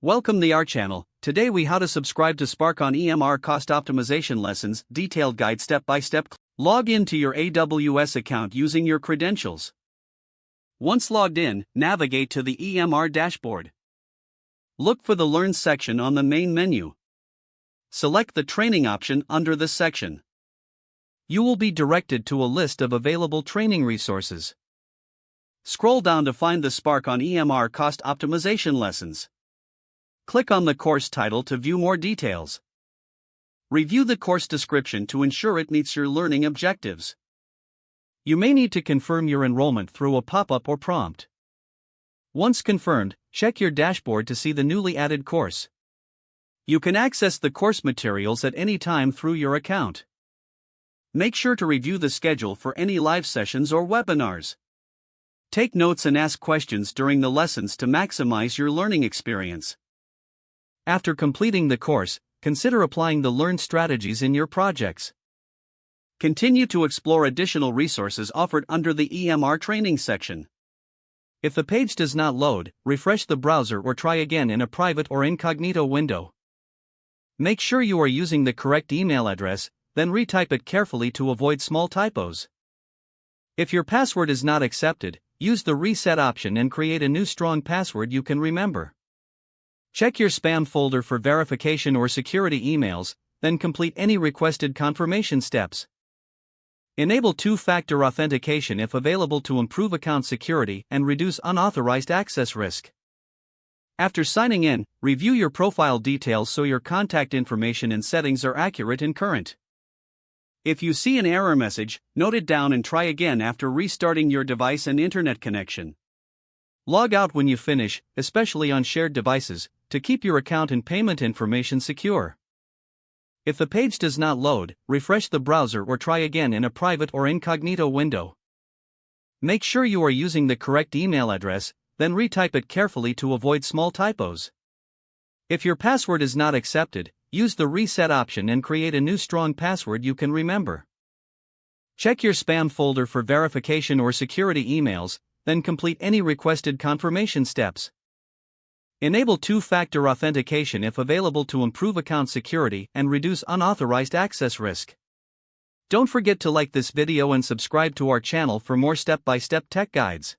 Welcome to our channel. Today we how to subscribe to Spark on EMR cost optimization lessons, detailed guide step by step. Log into your AWS account using your credentials. Once logged in, navigate to the EMR dashboard. Look for the Learn section on the main menu. Select the training option under this section. You will be directed to a list of available training resources. Scroll down to find the Spark on EMR cost optimization lessons. Click on the course title to view more details. Review the course description to ensure it meets your learning objectives. You may need to confirm your enrollment through a pop-up or prompt. Once confirmed, check your dashboard to see the newly added course. You can access the course materials at any time through your account. Make sure to review the schedule for any live sessions or webinars. Take notes and ask questions during the lessons to maximize your learning experience. After completing the course, consider applying the learned strategies in your projects. Continue to explore additional resources offered under the EMR training section. If the page does not load, refresh the browser or try again in a private or incognito window. Make sure you are using the correct email address, then retype it carefully to avoid small typos. If your password is not accepted, use the reset option and create a new strong password you can remember. Check your spam folder for verification or security emails, then complete any requested confirmation steps. Enable two-factor authentication if available to improve account security and reduce unauthorized access risk. After signing in, review your profile details so your contact information and settings are accurate and current. If you see an error message, note it down and try again after restarting your device and internet connection. Log out when you finish, especially on shared devices, to keep your account and payment information secure. If the page does not load, refresh the browser or try again in a private or incognito window. Make sure you are using the correct email address, then retype it carefully to avoid small typos. If your password is not accepted, use the reset option and create a new strong password you can remember. Check your spam folder for verification or security emails, then complete any requested confirmation steps. Enable two-factor authentication if available to improve account security and reduce unauthorized access risk. Don't forget to like this video and subscribe to our channel for more step-by-step tech guides.